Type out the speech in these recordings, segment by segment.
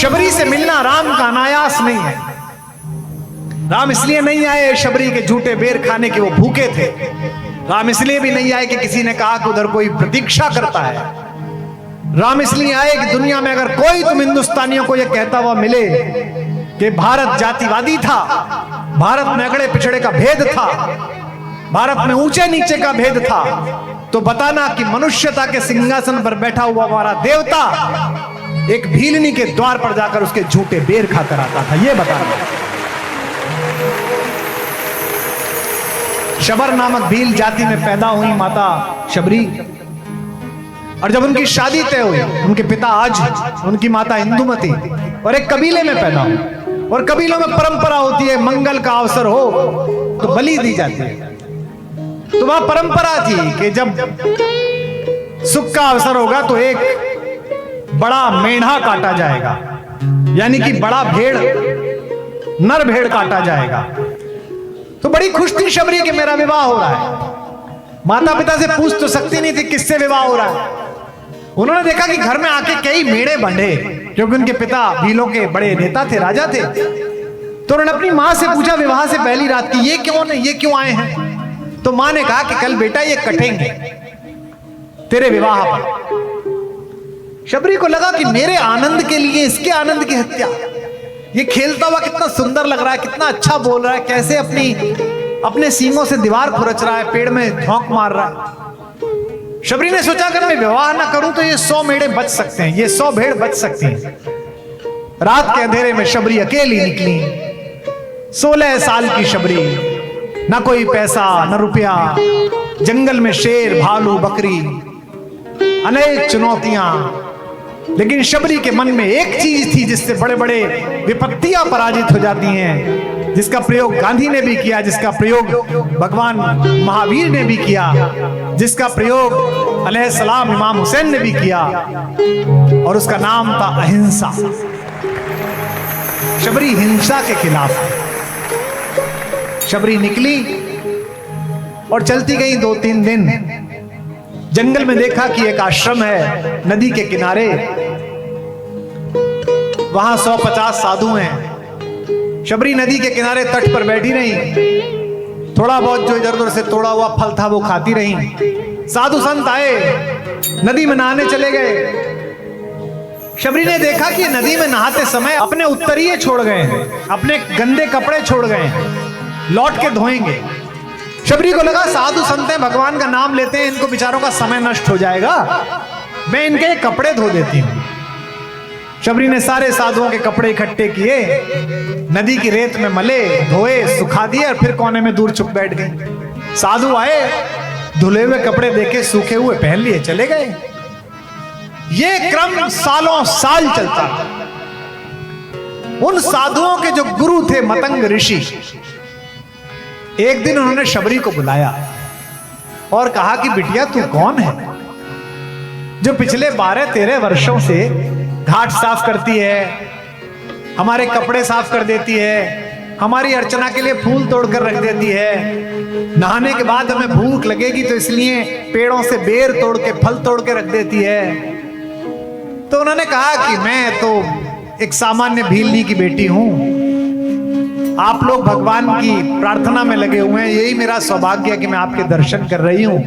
शबरी से मिलना राम का अनायास नहीं है। राम इसलिए नहीं आए शबरी के झूठे बेर खाने के, वो भूखे थे। राम इसलिए भी नहीं आए कि किसी ने कहा कि उधर कोई प्रतीक्षा करता है। राम इसलिए आए कि दुनिया में अगर कोई तुम हिंदुस्तानियों को यह कहता हुआ मिले कि भारत जातिवादी था, भारत में अगड़े पिछड़े का भेद था, भारत में ऊंचे नीचे का भेद था, तो बताना कि मनुष्यता के सिंहासन पर बैठा हुआ हमारा देवता एक भीलनी के द्वार पर जाकर उसके झूठे बेर खाकर आता था, यह बताना। शबर नामक भील जाति में पैदा हुई माता शबरी, और जब उनकी शादी तय हुई, उनके पिता आज, उनकी माता इंदुमती, और एक कबीले में पैदा हुई। और कबीलों में परंपरा होती है मंगल का अवसर हो तो बलि दी जाती है। तो वहां परंपरा थी कि जब सुख का अवसर होगा तो एक बड़ा मेढ़ा काटा जाएगा, यानी कि बड़ा भेड़, नर भेड़ काटा जाएगा। तो बड़ी खुश थी शबरी कि मेरा विवाह हो रहा है। माता पिता से पूछ तो सकती नहीं थी किससे विवाह हो रहा है। उन्होंने देखा कि घर में आके कई मेढ़े बंधे, क्योंकि उनके पिता भीलों के बड़े नेता थे, राजा थे। तो उन्होंने अपनी मां से पूछा विवाह से पहली रात की, ये क्यों नहीं, ये क्यों आए हैं? तो मां ने कहा कि कल बेटा ये कटेंगे तेरे विवाह पर। शबरी को लगा कि मेरे आनंद के लिए इसके आनंद की हत्या, ये खेलता हुआ कितना सुंदर लग रहा है, कितना अच्छा बोल रहा है, कैसे अपने सींगों से दीवार खुरच रहा है, पेड़ में झोंक मार रहा है। शबरी ने सोचा अगर मैं विवाह ना करूं तो ये 100 मेढ़े बच सकते हैं, ये 100 भेड़ बच सकती हैं। रात के अंधेरे में शबरी अकेली निकली, 16 साल की शबरी, ना कोई पैसा न रुपया, जंगल में शेर भालू बकरी, अनेक चुनौतियां। लेकिन शबरी के मन में एक चीज थी जिससे बड़े बड़े विपत्तियां पराजित हो जाती हैं, जिसका प्रयोग गांधी ने भी किया, जिसका प्रयोग भगवान महावीर ने भी किया, जिसका प्रयोग अलैहिस्सलाम इमाम हुसैन ने भी किया, और उसका नाम था अहिंसा। शबरी हिंसा के खिलाफ शबरी निकली और चलती गई 2-3 दिन। जंगल में देखा कि एक आश्रम है नदी के किनारे, वहां 150 साधु हैं। शबरी नदी के किनारे तट पर बैठी रही, थोड़ा बहुत जो इधर उधर से तोड़ा हुआ फल था वो खाती रही। साधु संत आए, नदी में नहाने चले गए। शबरी ने देखा कि नदी में नहाते समय अपने उत्तरीय छोड़ गए हैं, अपने गंदे कपड़े छोड़ गए हैं, लौट के धोएंगे। शबरी को लगा साधु संत हैं, भगवान का नाम लेते हैं, इनको बेचारों का समय नष्ट हो जाएगा, मैं इनके कपड़े धो देती हूं। शबरी ने सारे साधुओं के कपड़े इकट्ठे किए, नदी की रेत में मले, धोए, सुखा दिए, और फिर कोने में दूर चुप बैठ गए। साधु आए, धुले हुए कपड़े देखे, सूखे हुए पहन लिए, चले गए। ये क्रम सालों साल चलता। उन साधुओं के जो गुरु थे मतंग ऋषि, एक दिन उन्होंने शबरी को बुलाया और कहा कि बिटिया तू कौन है जो पिछले 12-13 वर्षों से घाट साफ करती है, हमारे कपड़े साफ कर देती है, हमारी अर्चना के लिए फूल तोड़कर रख देती है, नहाने के बाद हमें भूख लगेगी तो इसलिए पेड़ों से बेर तोड़ के फल तोड़ के रख देती है। तो उन्होंने कहा कि मैं तो एक सामान्य भीलनी की बेटी हूं, आप लोग भगवान की प्रार्थना में लगे हुए हैं, यही मेरा सौभाग्य है कि मैं आपके दर्शन कर रही हूं,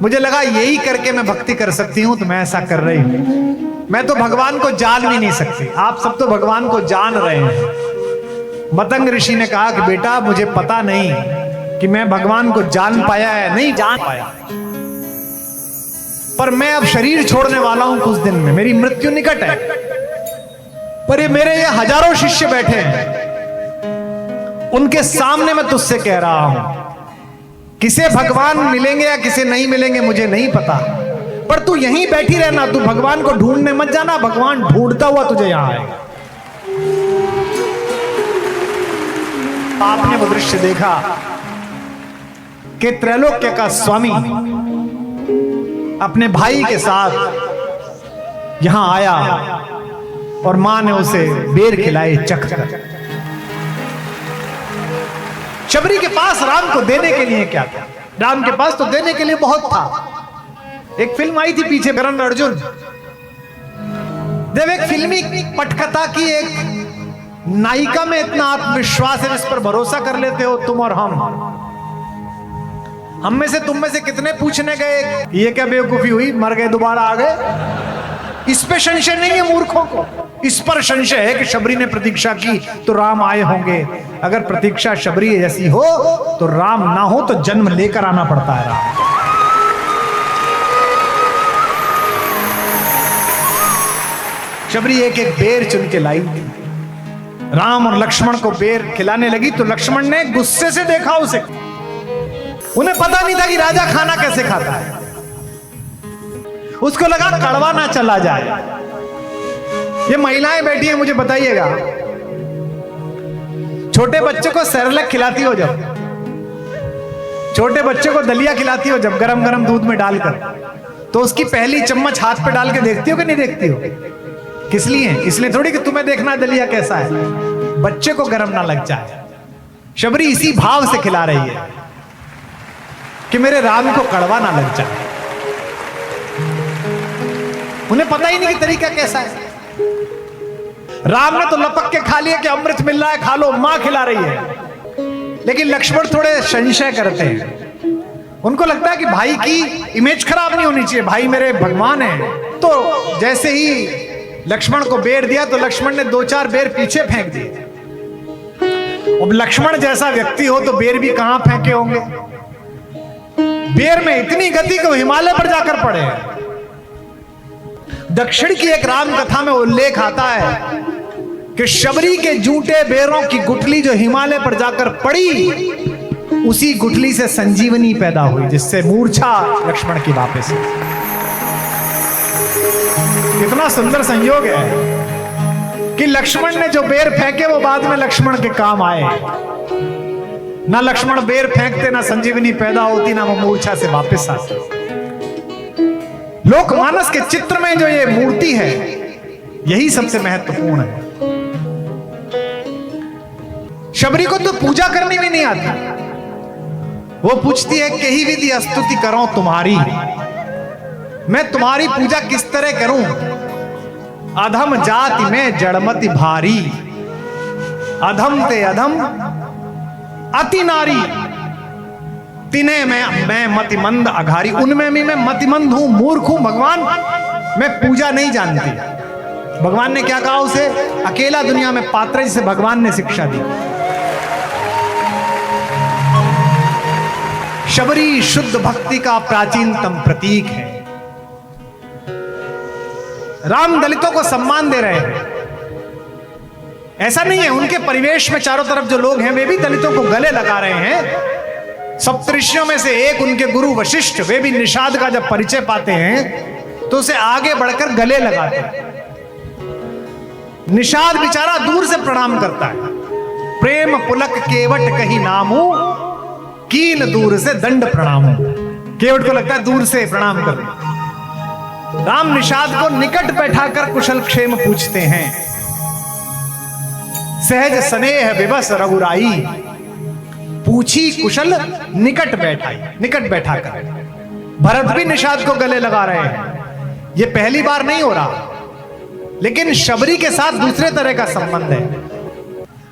मुझे लगा यही करके मैं भक्ति कर सकती हूं तो मैं ऐसा कर रही हूं। मैं तो भगवान को जान भी नहीं सकती, आप सब तो भगवान को जान रहे हैं। मतंग ऋषि ने कहा कि बेटा मुझे पता नहीं कि मैं भगवान को जान पाया है, नहीं जान पाया, पर मैं अब शरीर छोड़ने वाला हूं कुछ दिन में, मेरी मृत्यु निकट है। पर ये मेरे ये हजारों शिष्य बैठे हैं, उनके सामने मैं तुझसे कह रहा हूं, किसे भगवान मिलेंगे या किसे नहीं मिलेंगे मुझे नहीं पता, पर तू यहीं बैठी रहना, तू भगवान को ढूंढने मत जाना, भगवान ढूंढता हुआ तुझे यहां आएगा। आपने वो दृश्य देखा कि त्रैलोक्य का स्वामी अपने भाई के साथ यहां आया और मां ने उसे बेर खिलाए चख कर। शबरी के पास राम को देने के लिए क्या था? राम के पास तो देने के लिए बहुत था। एक फिल्म आई थी पीछे, करण अर्जुन, जब एक फिल्मी पटकथा की एक नायिका में इतना आत्मविश्वास है, जिस पर भरोसा कर लेते हो तुम और हम में से तुम में से कितने पूछने गए ये क्या बेवकूफी हुई, मर गए दोबारा आ गए। इस पे संशय नहीं है मूर्खों को, इस पर संशय है कि शबरी ने प्रतीक्षा की तो राम आए होंगे। अगर प्रतीक्षा शबरी जैसी हो तो राम ना हो तो जन्म लेकर आना पड़ता है राम। शबरी एक एक बेर चुन के लाई, राम और लक्ष्मण को बेर खिलाने लगी तो लक्ष्मण ने गुस्से से देखा उसे। उन्हें पता नहीं था कि राजा खाना कैसे खाता है, उसको लगा कड़वा ना चला जाए। ये महिलाएं बैठी हैं, मुझे बताइएगा, छोटे बच्चे को सेरेलैक खिलाती हो जब, छोटे बच्चे को दलिया खिलाती हो जब गरम गरम दूध में डालकर, तो उसकी पहली चम्मच हाथ पे डाल के देखती हो कि नहीं देखती हो? किस लिए? इसलिए थोड़ी कि तुम्हें देखना दलिया कैसा है, बच्चे को गरम ना लग जाए। शबरी इसी भाव से खिला रही है कि मेरे राम को कड़वा ना लग जाए। उन्हें पता ही नहीं कि तरीका कैसा है। राम ने तो लपक के खा लिया कि अमृत मिल रहा है खा लो, मां खिला रही है। लेकिन लक्ष्मण थोड़े संशय करते हैं, उनको लगता है कि भाई की इमेज खराब नहीं होनी चाहिए, भाई मेरे भगवान हैं। तो जैसे ही लक्ष्मण को बेर दिया तो लक्ष्मण ने 2-4 बेर पीछे फेंक दिए। अब लक्ष्मण जैसा व्यक्ति हो तो बेर भी कहां फेंके होंगे, बेर में इतनी गति को हिमालय पर जाकर पड़े। दक्षिण की एक राम कथा में उल्लेख आता है कि शबरी के जूटे बेरों की गुठली जो हिमालय पर जाकर पड़ी, उसी गुठली से संजीवनी पैदा हुई, जिससे मूर्छा लक्ष्मण की वापस। कितना सुंदर संयोग है कि लक्ष्मण ने जो बेर फेंके वो बाद में लक्ष्मण के काम आए। ना लक्ष्मण बेर फेंकते, ना संजीवनी पैदा होती, ना वो मूर्छा से वापस आते। लोकमानस के चित्र में जो ये मूर्ति है यही सबसे महत्वपूर्ण है। शबरी को तो पूजा करनी भी नहीं आती, वो पूछती है कही विधि स्तुति करो तुम्हारी, मैं तुम्हारी पूजा किस तरह करूं। अधम जाति में जड़मति भारी, अधम ते अधम अति नारी, तिने मैं मतिमंद अघारी। उनमें भी मैं मतिमंद हूं, मूर्ख हूं भगवान, मैं पूजा नहीं जानती। भगवान ने क्या कहा उसे? अकेला दुनिया में पात्र, जिसे भगवान ने शिक्षा दी। शबरी शुद्ध भक्ति का प्राचीनतम प्रतीक है। राम दलितों को सम्मान दे रहे हैं, ऐसा नहीं है। उनके परिवेश में चारों तरफ जो लोग हैं वे भी दलितों को गले लगा रहे हैं। सप्तऋषियों में से एक उनके गुरु वशिष्ठ, वे भी निषाद का जब परिचय पाते हैं तो उसे आगे बढ़कर गले लगाते हैं। निषाद बेचारा दूर से प्रणाम करता है। प्रेम पुलक केवट कही नामू, कीन दूर से दंड प्रणामू। केवट को लगता है दूर से प्रणाम कर। राम निषाद को निकट बैठाकर कुशल क्षेम पूछते हैं। सहज स्नेह विवश रघुराई, पूछी कुशल निकट बैठाई। निकट बैठाकर भरत भी निषाद को गले लगा रहे हैं। ये पहली बार नहीं हो रहा, लेकिन शबरी के साथ दूसरे तरह का संबंध है।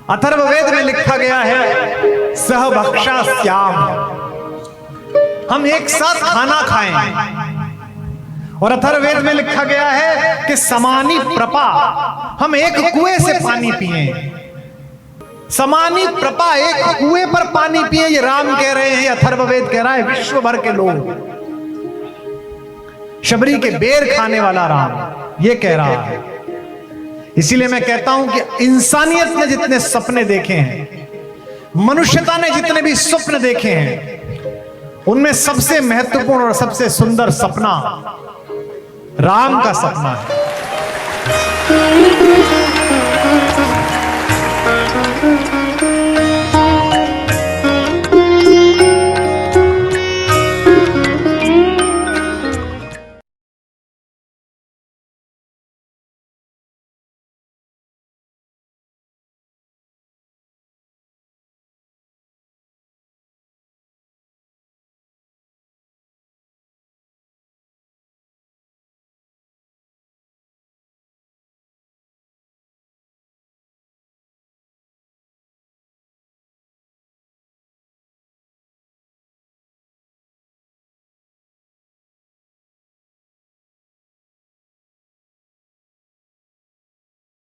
अथर्ववेद में लिखा गया है सहभक्षा श्याम, हम एक साथ खाना खाएं। और अथर्ववेद में लिखा गया है कि समानी प्रपा, हम एक कुएं से पानी पिए। समानी प्रपा, एक कुएं पर पानी पिए, ये राम कह रहे हैं, अथर्ववेद कह रहा है, विश्व भर के लोग। शबरी के बेर खाने वाला राम ये कह रहा है। इसीलिए मैं कहता हूं कि इंसानियत ने जितने सपने देखे हैं, मनुष्यता ने जितने भी स्वप्न देखे हैं, उनमें सबसे महत्वपूर्ण और सबसे सुंदर सपना राम का सपना है।